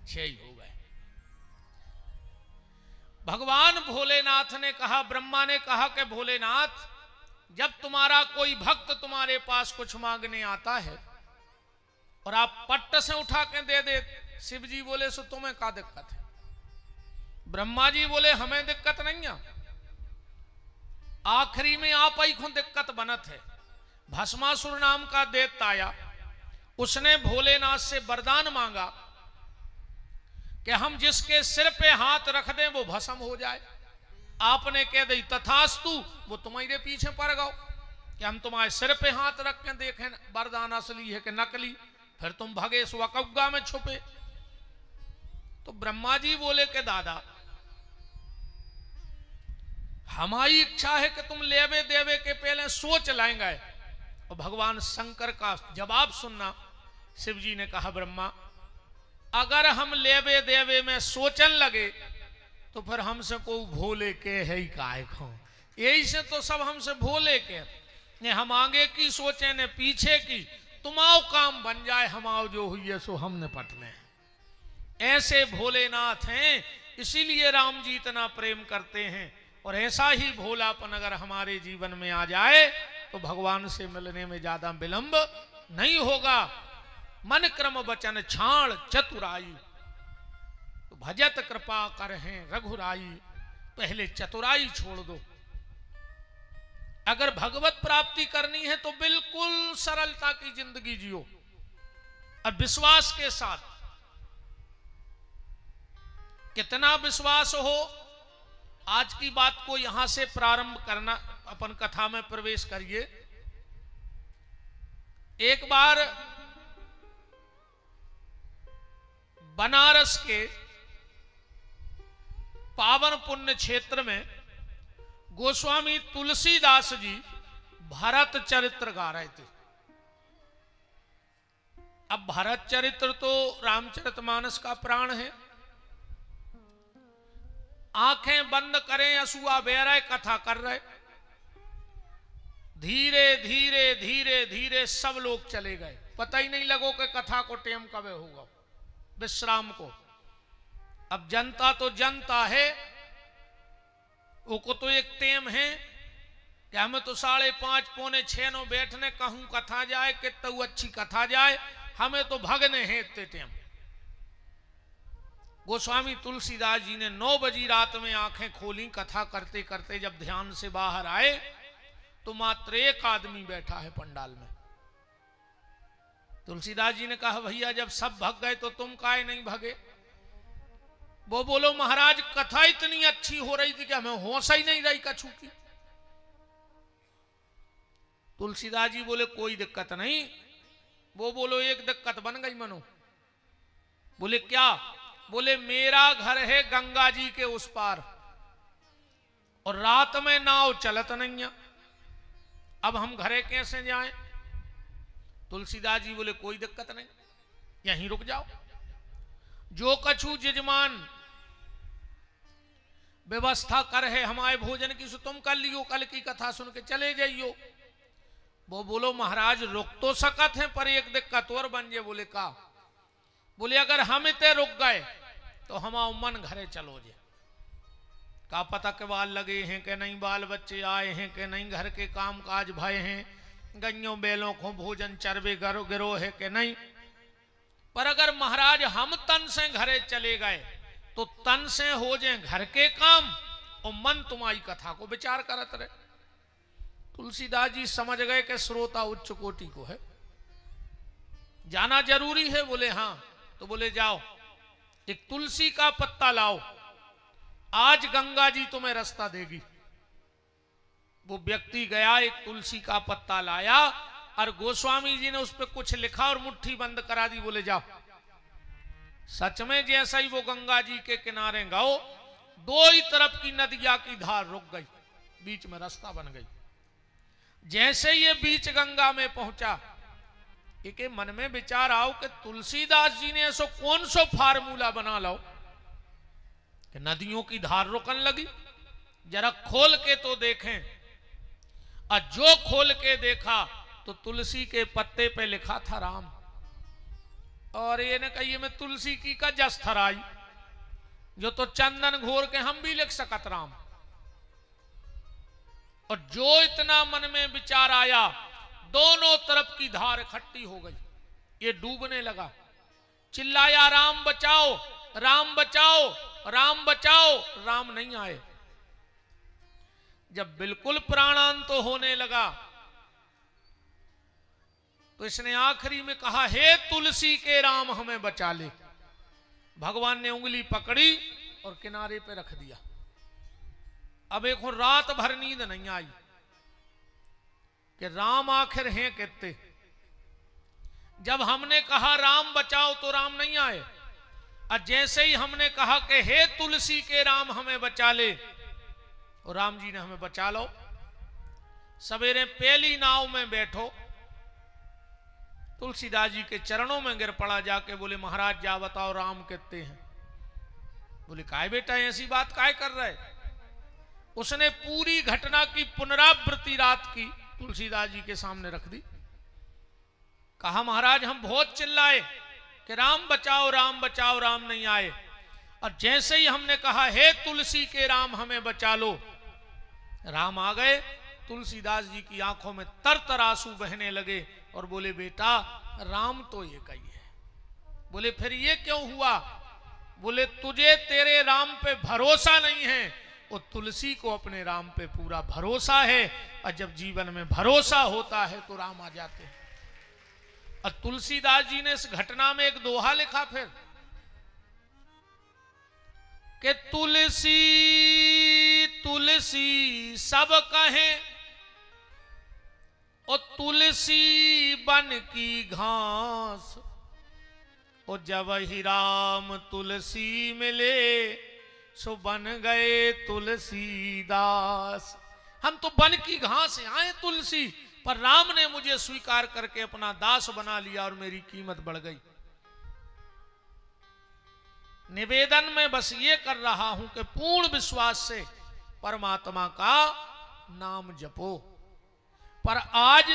6 ही हो गए। भगवान भोलेनाथ ने कहा, ब्रह्मा ने कहा कि भोलेनाथ, जब तुम्हारा कोई भक्त तुम्हारे पास कुछ मांगने आता है और आप पट्ट से उठा के दे दे, शिव जी बोले सो तुम्हें क्या दिक्कत है? ब्रह्मा जी बोले हमें दिक्कत नहीं है, आखिरी में आप ही को दिक्कत बनत है। भस्मासुर नाम का दैत्य आया, उसने भोलेनाथ से वरदान मांगा कि हम जिसके सिर पे हाथ रख दें वो भस्म हो जाए। आपने कह दी तथास्तु, वो तुम्हारे पीछे पड़ गओ कि हम तुम्हारे सिर पे हाथ रख के देखें वरदान असली है कि नकली, फिर तुम भगे स्वकौगा में छुपे। तो ब्रह्मा जी बोले कि दादा, हमारी इच्छा है कि तुम लेवे देवे के पहले सोच लाएंगे। और भगवान शंकर का जवाब सुनना, शिव जी ने कहा ब्रह्मा, अगर हम लेवे देवे में सोचन लगे तो फिर हमसे को भोले के है ही काय खो, यही से तो सब हमसे भोले के ने, हम आगे की सोचे ने पीछे की, तुम्हारा काम बन जाए, हमारा जो हुई है सो हम निपट लें। ऐसे भोलेनाथ हैं, इसीलिए राम जी इतना प्रेम करते हैं। और ऐसा ही भोलापन अगर हमारे जीवन में आ जाए तो भगवान से मिलने में ज्यादा विलंब नहीं होगा। मन क्रम वचन छाण चतुराई, तो भजत कृपा कर हैं रघुराई, पहले चतुराई छोड़ दो। अगर भगवत प्राप्ति करनी है तो बिल्कुल सरलता की जिंदगी जियो और विश्वास के साथ। कितना विश्वास हो, आज की बात को यहां से प्रारंभ करना, अपन कथा में प्रवेश करिए। एक बार बनारस के पावन पुण्य क्षेत्र में गोस्वामी तुलसीदास जी भरत चरित्र गा रहे थे। अब भरत चरित्र तो रामचरितमानस का प्राण है। आंखें बंद करें, असुआ बह रहे, कथा कर रहे। धीरे धीरे धीरे धीरे सब लोग चले गए, पता ही नहीं लगो कि कथा को टाइम कब होगा, विश्राम को। अब जनता तो जनता है, वो को तो एक टेम है कि हमें तो 5:30 पौने 6 नो बैठने, कहूं कथा जाए, कितनी अच्छी कथा जाए, हमें तो भगने हैं इतने टेम। गोस्वामी तुलसीदास जी ने 9 बजी रात में आंखें खोली, कथा करते करते जब ध्यान से बाहर आए तो मात्र एक आदमी बैठा है पंडाल में। तुलसीदास जी ने कहा, भैया जब सब भग गए तो तुम काहे नहीं भगे? वो बोलो, महाराज कथा इतनी अच्छी हो रही थी कि हमें होश ही नहीं रही कछु की। तुलसीदास जी बोले, कोई दिक्कत नहीं। वो बोलो, एक दिक्कत बन गई मनो। बोले क्या? बोले, मेरा घर है गंगा जी के उस पार और रात में नाव चलत नहीं है, अब हम घरे कैसे जाएं? तुलसीदास जी बोले, कोई दिक्कत नहीं, यहीं रुक जाओ। जो कछु जजमान व्यवस्था कर है हमारे भोजन की, सो तुम कर लियो, कल की कथा सुन के चले जाइयो। वो बोलो, महाराज रुक तो सकत है, पर एक दिक्कत और बन जाए। बोले का? बोले, अगर हम इतने रुक गए तो हमारा मन घरे चलो जे, का पता के बाल लगे हैं कि नहीं, बाल बच्चे आए हैं कि नहीं, घर के काम काज भय हैं, गइयों बैलों को भोजन चरबे गिरो है कि नहीं। पर अगर महाराज हम तन से घरे चले गए तो तन से हो जाए घर के काम और मन तुम्हारी कथा को विचार करत रहे। तुलसीदास जी समझ गए कि श्रोता उच्च कोटि को है, जाना जरूरी है। बोले हाँ। तो बोले, जाओ एक तुलसी का पत्ता लाओ, आज गंगा जी तुम्हें रास्ता देगी। वो व्यक्ति गया, एक तुलसी का पत्ता लाया और गोस्वामी जी ने उस पर कुछ लिखा और मुट्ठी बंद करा दी। बोले, जाओ। सच में जैसा ही वो गंगा जी के किनारे गओ, दो ही तरफ की नदिया की धार रुक गई, बीच में रास्ता बन गई। जैसे ये बीच गंगा में पहुंचा, एक मन में विचार आओ कि तुलसीदास जी ने ऐसा कौन सा फार्मूला बना लो कि नदियों की धार रुकन लगी। जरा खोल के तो देखें। और जो खोल के देखा तो तुलसी के पत्ते पे लिखा था राम। और ये ने कही मैं तुलसी की का जस थराई, जो तो चंदन घोर के हम भी लिख सकत राम। और जो इतना मन में विचार आया, दोनों तरफ की धार इकट्ठी हो गई, ये डूबने लगा। चिल्लाया राम बचाओ, राम बचाओ, राम बचाओ, राम नहीं आए। जब बिल्कुल प्राणांत होने लगा तो इसने आखिरी में कहा, हे तुलसी के राम हमें बचा ले। भगवान ने उंगली पकड़ी और किनारे पे रख दिया। अब एक रात भर नींद नहीं आई कि राम आखिर हैं कहते। जब हमने कहा राम बचाओ तो राम नहीं आए, और जैसे ही हमने कहा कि हे तुलसी के राम हमें बचा ले, और राम जी ने हमें बचा लो। सवेरे पहली नाव में बैठो, तुलसीदास जी के चरणों में गिर पड़ा जाके, बोले महाराज जा बताओ राम कहते हैं। बोले काय बेटा ऐसी बात काय कर रहे। उसने पूरी घटना की पुनरावृत्ति रात की तुलसीदास जी के सामने रख दी। कहा महाराज हम बहुत चिल्लाए कि राम बचाओ, राम बचाओ, राम नहीं आए। और जैसे ही हमने कहा हे तुलसी के राम हमें बचा लो, राम आ गए। तुलसीदास जी की आंखों में तर आंसू बहने लगे और बोले बेटा राम तो एक ही है। बोले फिर ये क्यों हुआ। बोले तुझे तेरे राम पे भरोसा नहीं है, और तुलसी को अपने राम पे पूरा भरोसा है। और जब जीवन में भरोसा होता है तो राम आ जाते हैं। और तुलसीदास जी ने इस घटना में एक दोहा लिखा फिर कि तुलसी तुलसी सब कहें, और तुलसी बन की घास। और जब ही राम तुलसी मिले, सो बन गए तुलसीदास। हम तो बन की घास आए तुलसी, पर राम ने मुझे स्वीकार करके अपना दास बना लिया और मेरी कीमत बढ़ गई। निवेदन में बस ये कर रहा हूं कि पूर्ण विश्वास से परमात्मा का नाम जपो। पर आज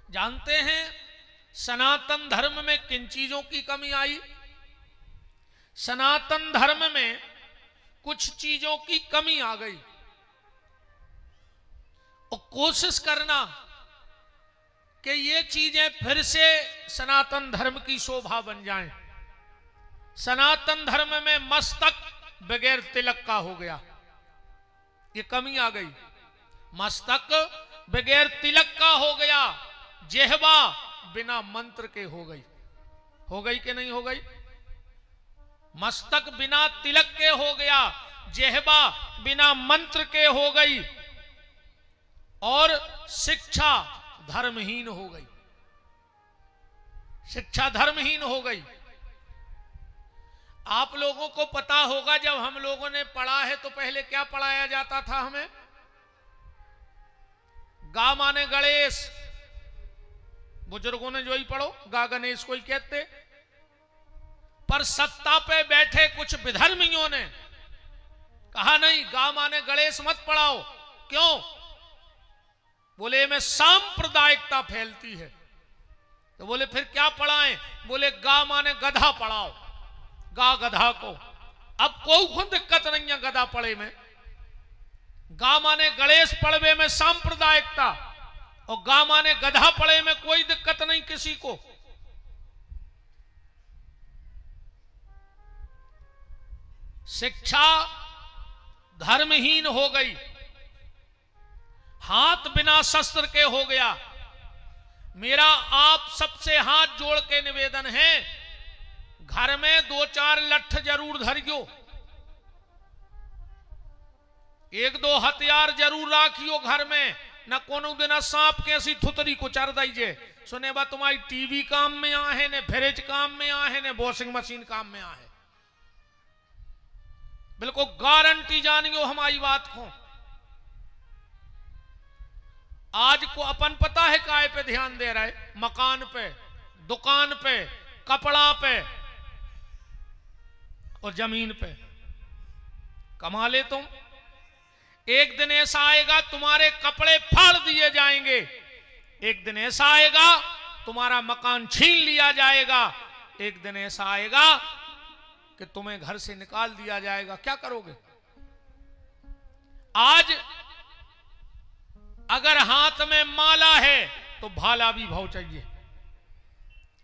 जानते हैं सनातन धर्म में किन चीजों की कमी आई। सनातन धर्म में कुछ चीजों की कमी आ गई, और कोशिश करना कि ये चीजें फिर से सनातन धर्म की शोभा बन जाएं। सनातन धर्म में मस्तक बगैर तिलक का हो गया, ये कमी आ गई। मस्तक बगैर तिलक का हो गया, जेहवा बिना मंत्र के हो गई कि नहीं हो गई। मस्तक बिना तिलक के हो गया, जेहवा बिना मंत्र के हो गई, और शिक्षा धर्महीन हो गई। शिक्षा धर्महीन हो गई। आप लोगों को पता होगा जब हम लोगों ने पढ़ा है तो पहले क्या पढ़ाया जाता था हमें। गा माने गणेश, बुजुर्गों ने जो ही पढ़ो गा गणेश को ही कहते। पर सत्ता पे बैठे कुछ विधर्मियों ने कहा नहीं, गा माने गणेश मत पढ़ाओ। क्यों। बोले में सांप्रदायिकता फैलती है। तो बोले फिर क्या पढ़ाएं। बोले गा माने गधा पढ़ाओ, गा गधा को। अब कोई दिक्कत नहीं है गधा पढ़े में। गा माने गणेश पढ़वे में सांप्रदायिकता, और गा माने गधा पढ़े में कोई दिक्कत नहीं किसी को। शिक्षा धर्महीन हो गई, हाथ बिना शस्त्र के हो गया। मेरा आप सबसे हाथ जोड़ के निवेदन है, घर में 2-4 लठ जरूर धरियो, 1-2 हथियार जरूर राखियो घर में। न कोनो दिन सांप कैसी थुतरी को चर दीजिए। सुने बा तुम्हारी टीवी काम में आहे, ने फ्रिज काम में आहे, ने वॉशिंग मशीन काम में आहे। बिल्कुल गारंटी जानियो हमारी बात को। आज को अपन पता है काय पे ध्यान दे रहे, मकान पे, दुकान पे, कपड़ा पे और जमीन पे। कमा ले तुम। एक दिन ऐसा आएगा तुम्हारे कपड़े फाड़ दिए जाएंगे, एक दिन ऐसा आएगा तुम्हारा मकान छीन लिया जाएगा, एक दिन ऐसा आएगा कि तुम्हें घर से निकाल दिया जाएगा, क्या करोगे? आज अगर हाथ में माला है तो भाला भी भाव चाहिए।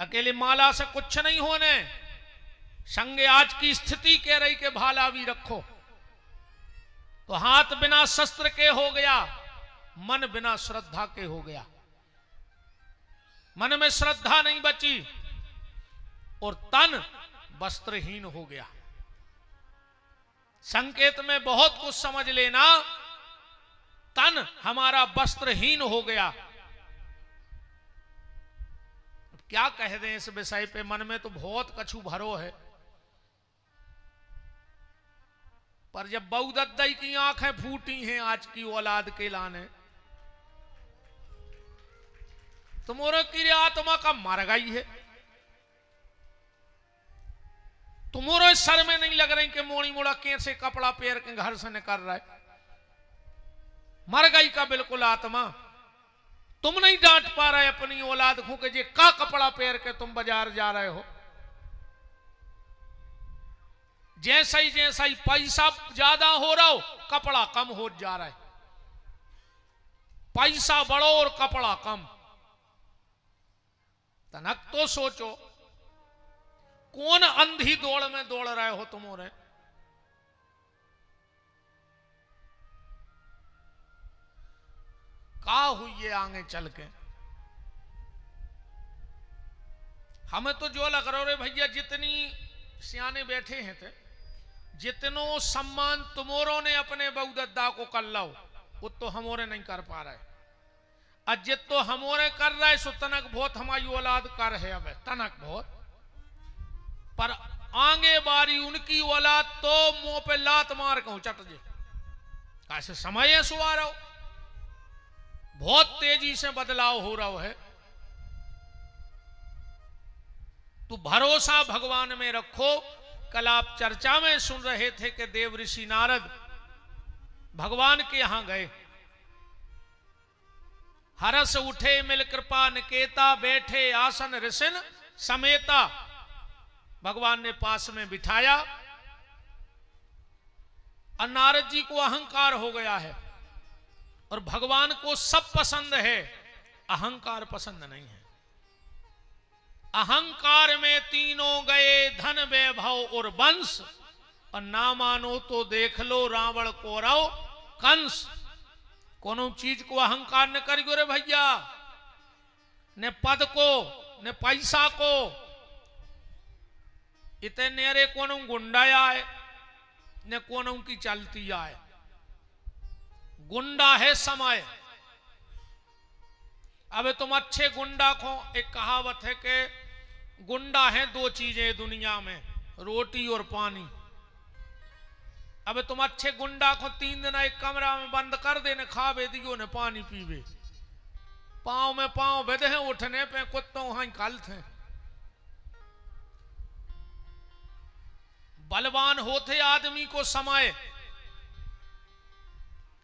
अकेले माला से कुछ नहीं होने, संगे आज की स्थिति कह रही कि भाला भी रखो। तो हाथ बिना शस्त्र के हो गया, मन बिना श्रद्धा के हो गया। मन में श्रद्धा नहीं बची और तन वस्त्रहीन हो गया। संकेत में बहुत कुछ समझ लेना, तन हमारा वस्त्रहीन हो गया। क्या कह दें इस विषय पे, मन में तो बहुत कछु भरो है। पर जब बहुदद्दई की आंखें फूटी हैं आज की औलाद के लाने, तुम्हारे की आत्मा का मर गई है। तुम्हारे सर में नहीं लग रही कि मोड़ी मोड़ा कैसे कपड़ा पैर के घर से निकल रहा है। मर गई का बिल्कुल आत्मा। तुम नहीं डांट पा रहे अपनी औलाद को कि जे का कपड़ा पैर के तुम बाजार जा रहे हो। जैसा ही पैसा ज्यादा हो रहा हो, कपड़ा कम हो जा रहा है। पैसा बढ़ो और कपड़ा कम। तनक तो सोचो, कौन अंधी दौड़ में दौड़ रहे हो तुम? और का हुई ये आगे चल के? हमें तो जो लग रहा है भैया, जितनी सियाने बैठे हैं थे, जितनो सम्मान तुमोरों ने अपने बहुदद्दा को कर लो, वो तो हमोरे नहीं कर पा रहे। अजित तो हमोरे कर रहे, सो तनक बहुत हमारी औलाद कर है। अब तनक बहुत, पर आगे बारी उनकी औलाद तो मुंह पे लात मार के चट जे। कैसे समय सुआ रहा हो, बहुत तेजी से बदलाव हो रहा है। तो भरोसा भगवान में रखो। कल आप चर्चा में सुन रहे थे कि देव ऋषि नारद भगवान के यहां गए। हरस उठे मिल कृपा निकेता, बैठे आसन ऋषिन समेता। भगवान ने पास में बिठाया। और नारद जी को अहंकार हो गया है, और भगवान को सब पसंद है, अहंकार पसंद नहीं है। अहंकार में तीनों गए, धन वैभव और वंश। और ना मानो तो देख लो रावण कौरव कंस। कोनो चीज को अहंकार न करियो रे भैया, ने पद को ने पैसा को। इतने रे कोनो गुंडा आए ने कोनो की चलती आए। गुंडा है समय। अब तुम अच्छे गुंडा को, एक कहावत है कि गुंडा है दो चीजें दुनिया में, रोटी और पानी। अब तुम अच्छे गुंडा को 3 दिन एक कमरा में बंद कर देने, खावे दियो ने पानी पीवे। पांव में पांव बेधे, उठने पे कुत्तों वहां कल थे। बलवान होते आदमी को समय,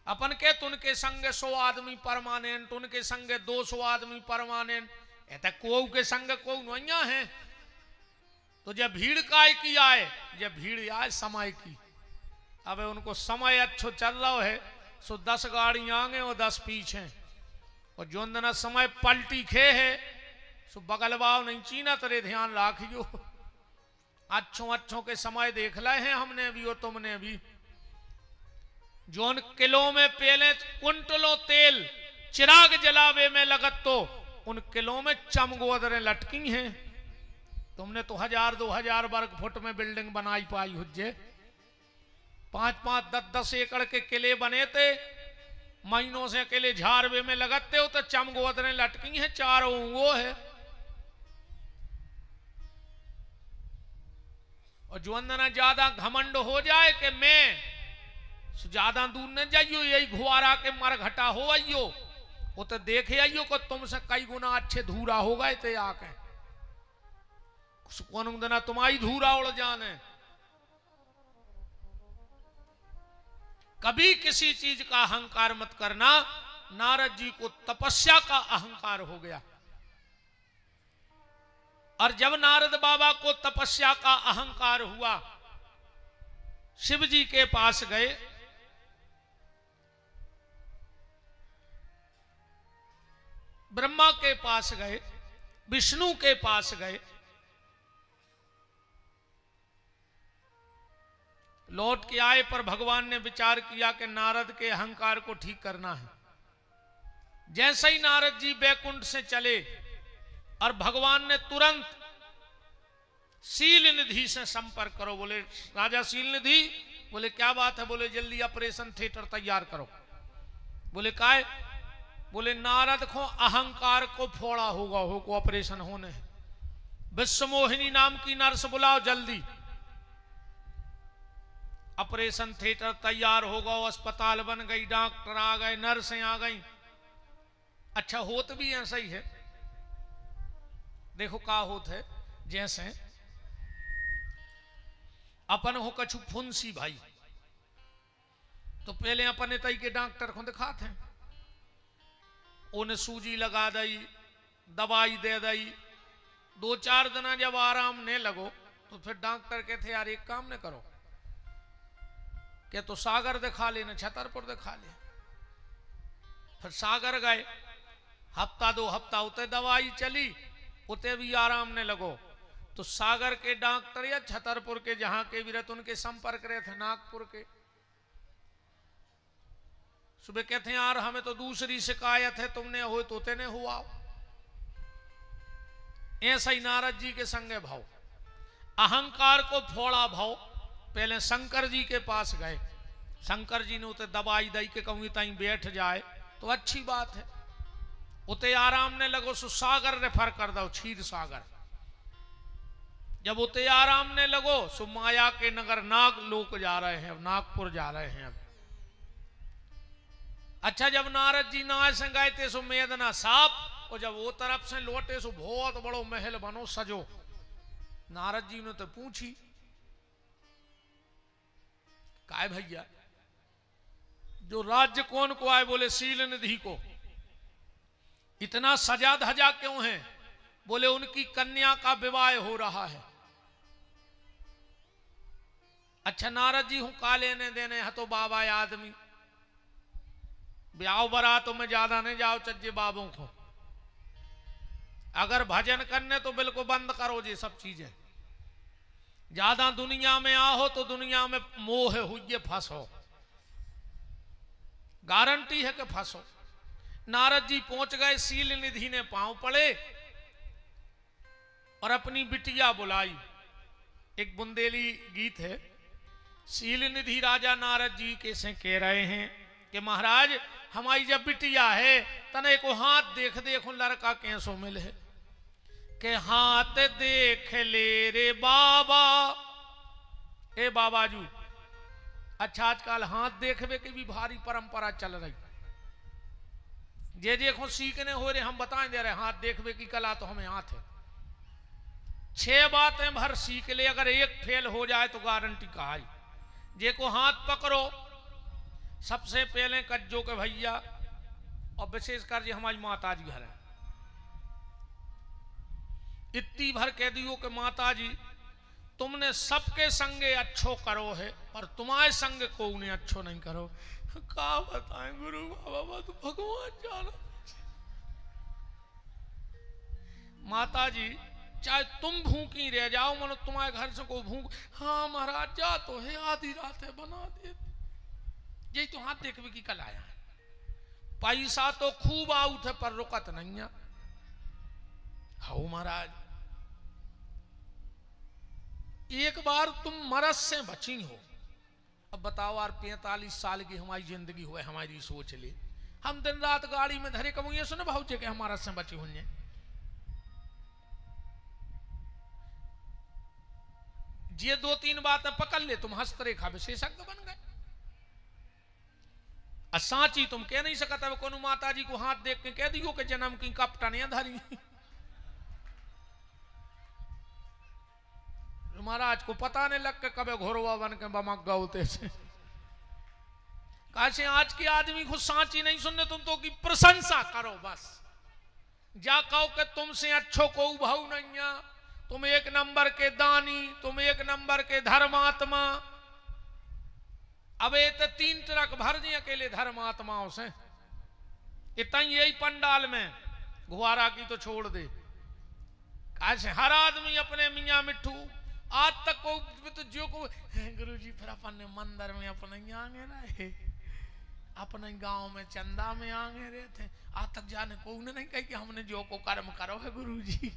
अपन के तुनके संगे 100 आदमी परमानेंट, उनके संगे 200 आदमी परमानेंट। ऐसा को के संग को नैया है। तो जब भीड़ काय की आए, जब भीड़ आए समय की। अब उनको समय अच्छो चल रहा है, सो 10 गाड़ी आगे और 10 पीछे। और जो दिन समय पलटी खे है, सो बगलवाव नहीं चीना तेरे ध्यान राखियो। अच्छों के समय देख लाए हैं हमने भी और तुमने भी। जोन किलो में पहले कुंटलों तेल चिराग जलावे में लगत, तो उन किलो में चमगोदरें लटकी हैं। तुमने तो 1000-2000 वर्ग फुट में बिल्डिंग बनाई पाई हुज्जे। 5-5, 10-10 एकड़ के किले बने थे, महीनों से किले झारवे में लगते हो, तो चमगोदरें लटकी हैं, चारों वो है। और जो अंदर ज्यादा घमंड हो जाए कि मैं ज्यादा दूर न जाइयो, यही घुआरा के मर घटा हो आइयो, वो तो देखे आइयो को तुमसे कई गुना अच्छे धूरा हो गए थे आके। कौन दिन तुम्हारी धूरा उड़ जाने। कभी किसी चीज का अहंकार मत करना। नारद जी को तपस्या का अहंकार हो गया। और जब नारद बाबा को तपस्या का अहंकार हुआ, शिव जी के पास गए, ब्रह्मा के पास गए, विष्णु के पास गए, लौट के आए पर भगवान ने विचार किया कि नारद के अहंकार को ठीक करना है। जैसे ही नारद जी बैकुंठ से चले और भगवान ने तुरंत शील निधि से संपर्क करो। बोले राजा शील निधि, बोले क्या बात है? बोले जल्दी ऑपरेशन थिएटर तैयार करो। बोले काय? बोले नारद को अहंकार को फोड़ा होगा, हो को ऑपरेशन होने है। विश्वमोहिनी नाम की नर्स बुलाओ जल्दी। ऑपरेशन थिएटर तैयार होगा, अस्पताल बन गई, डॉक्टर आ गए, नर्सें आ गई। अच्छा होत भी ऐसा ही है। देखो का होत है, जैसे अपन हो कछु फुंसी भाई, तो पहले अपन तई के डॉक्टर को दिखाते हैं, उन्हें सूजी लगा दई, दवाई दे दई। 2-4 दिन जब आराम ने लगो तो फिर डॉक्टर कहते यार एक काम न करो, क्या तो सागर दिखा ले, न छतरपुर दिखा ले। फिर सागर गए, हफ्ता 2 हफ्ता उते दवाई चली, उते भी आराम ने लगो। तो सागर के डॉक्टर या छतरपुर के जहां के भी रहते उनके संपर्क रहे थे, नागपुर के, सुबह कहते हैं यार हमें तो दूसरी शिकायत है, तुमने हो तो तेने हुआ। ऐसा ही नारद जी के संगे भाव, अहंकार को फोड़ा भाव। पहले शंकर जी के पास गए, शंकर जी ने उते दवाई दई के कहूँ ताई बैठ जाए तो अच्छी बात है। उते आराम ने लगो सो सागर रेफर कर दो, क्षीर सागर। जब उते आराम ने लगो सो माया के नगर नाग लोक जा रहे हैं, नागपुर जा रहे हैं अब। अच्छा जब नारद जी ना से गए थे सो मेदना साफ, और जब वो तरफ से लौटे सो बहुत बड़ो महल बनो सजो। नारद जी ने तो पूछी काय भैया जो राज्य कौन को आए? बोले शील निधि को। इतना सजा धजा क्यों है? बोले उनकी कन्या का विवाह हो रहा है। अच्छा नारद जी हूं का लेने देने है, तो बाबा आदमी ब्याह बरातों में ज्यादा नहीं जाओ चज्जे बाबों को। अगर भजन करने तो बिल्कुल बंद करो ये सब चीजें। ज्यादा दुनिया में आओ तो दुनिया में मोह हुई फंसो, गारंटी है कि फंसो। नारद जी पहुंच गए, शील निधि ने पांव पड़े और अपनी बिटिया बुलाई। एक बुंदेली गीत है, शील निधि राजा नारद जी कैसे कह रहे हैं कि महाराज हमारी जब बिटिया है तने को हाथ देख देखो लड़का कैसो मिले है, के हाथ देख ले रे बाबा। ए बाबाजू, अच्छा आजकल हाथ देखने की भी भारी परंपरा चल रही। जे देखो सीखने हो रहे, हम बताएं दे रहे हाथ देखने की कला तो हमें हाथ है। 6 बातें भर सीख ले, अगर एक फेल हो जाए तो गारंटी कहा है। जे को हाथ पकड़ो, सबसे पहले कज्जो के भैया, और विशेषकर जी हमारी माता जी घर है, इतनी भर कह दियो कि माता जी तुमने सबके संगे अच्छो करो है, पर तुम्हारे संग को उन्हें अच्छो नहीं करो। का बताएं गुरु बाबा, तो भगवान जानो। माता जी चाहे तुम भूखी रह जाओ, मनो तुम्हारे घर से को भूख, हाँ महाराज जा तो है, आधी रात है बना दे। यही तो हाथ देखने की कल आया है। पैसा तो खूब आउट है पर रुकत नहीं है। हाउ महाराज, एक बार तुम मरस से बची हो। अब बताओ यार 45 साल की हमारी जिंदगी हुए, हमारी सोच ले, हम दिन रात गाड़ी में धरे कमू ये सुने भाव के हमारा से बची हुई। ये 2-3 बातें पकड़ ले, तुम हस्तरेखा विशेषज्ञ बन गए। साची तुम कह नहीं सकता कोनो माता जी को हाथ देख के कह दियो कि जन्म की कपटा नहीं धरी। महाराज को पता नहीं लग के कबे घोरवा बन के बमक गौते से। कैसे आज के आदमी को साची नहीं सुनने, तुम तो की प्रशंसा करो बस। जा कहो कि तुमसे अच्छो को भाव नहीं है, तुम एक नंबर के दानी, तुम एक नंबर के धर्मात्मा। अब ये तो 3 ट्रक भर दिए अकेले धर्मात्माओं से, इतना यही पंडाल में गुब्बारा की तो छोड़ दे। ऐसे हर आदमी अपने मियाँ मिट्ठू आज तक को तो जो को गुरुजी फिर अपन मंदिर में अपने आगे रहे, अपने गांव में चंदा में आगे रहे थे, आज तक जाने को नहीं कही कि हमने जो को कर्म करो है गुरुजी।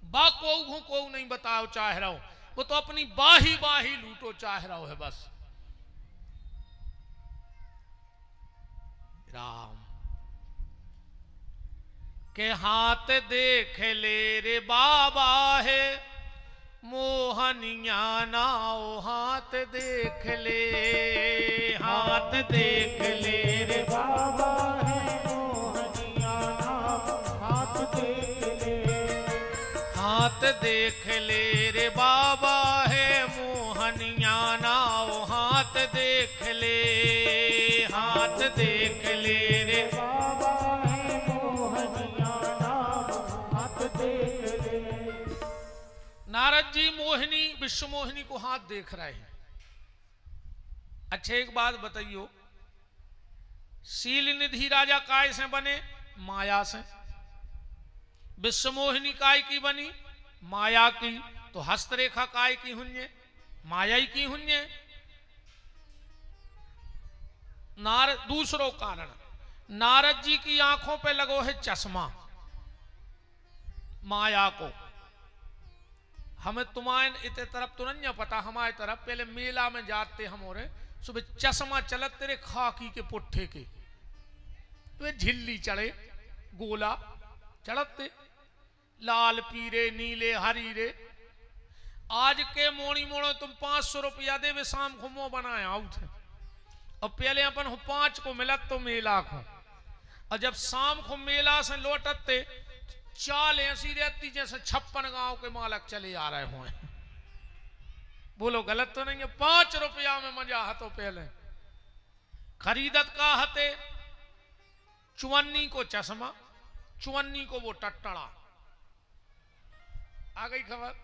बा को नहीं बताओ चाह रहा हो, वो तो अपनी बाही बाही लूटो चाह रहा है बस। राम के हाथ देख ले रे बाबा है मोहनिया नाओ, हाथ देख ले, हाथ देख ले रे बाबा है मोहनिया नाओ, हाथ देख ले, हाथ देख ले रे बाबा है मोहनिया नाओ, हाथ देख ले, हाथ देख ले रे बाबा है मोहनिया नाओ, हाथ देख ले। नारद जी मोहिनी, विश्व मोहिनी को हाथ देख रहे हैं। अच्छा एक बात बताइयो, शील निधि राजा काय से बने? माया से। विश्व मोहिनी काय की बनी? माया की। तो हस्तरेखा काय की हुन्ये? माया ही की हुन्ये। दूसरो कारण, नारद जी की आंखों पे लगो है चश्मा माया को। हमें तुम्हारे इतने तरफ तो नहीं पता, हमारे तरफ पहले मेला में जाते हम और सुबह चश्मा चलत तेरे खाकी के पुट्ठे के, वे झिल्ली चढ़े गोला चढ़ते लाल पीरे नीले हरी रे। आज के मोड़ी मोड़ो तुम 500 रुपया दे वे शाम को मुंह बनाया उठे, और पहले अपन 5 को मिलत तो मेला को, और जब शाम को मेला से लौटते चाल ऐसी रहती जैसे 56 गांव के मालक चले आ रहे हो। बोलो गलत तो नहीं है? 5 रुपया में मजा हतो। पहले खरीदत का हते चुवन्नी को चश्मा, चुवन्नी को वो टट्टड़ा। आ गई खबर?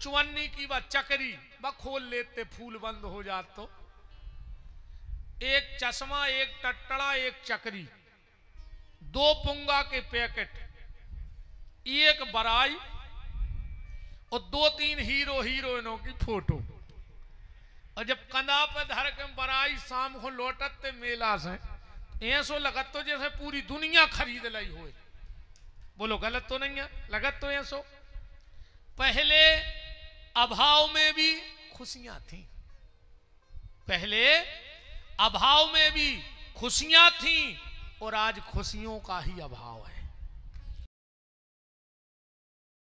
चुवन्नी की वह चकरी वह खोल लेते, फूल बंद हो जात तो एक चश्मा, एक टट्टड़ा, एक चकरी, 2 पुंगा के पैकेट, एक बराई और 2-3 हीरो हीरोइनों की फोटो। और जब कंधा पे धर के बराई शाम को लौटते मेला से, ऐसो लगत तो जैसे पूरी दुनिया खरीद लाई हो। बोलो गलत तो नहीं है? लगत तो ऐसो। पहले अभाव में भी खुशियां थी, पहले अभाव में भी खुशियां थी, और आज खुशियों का ही अभाव है।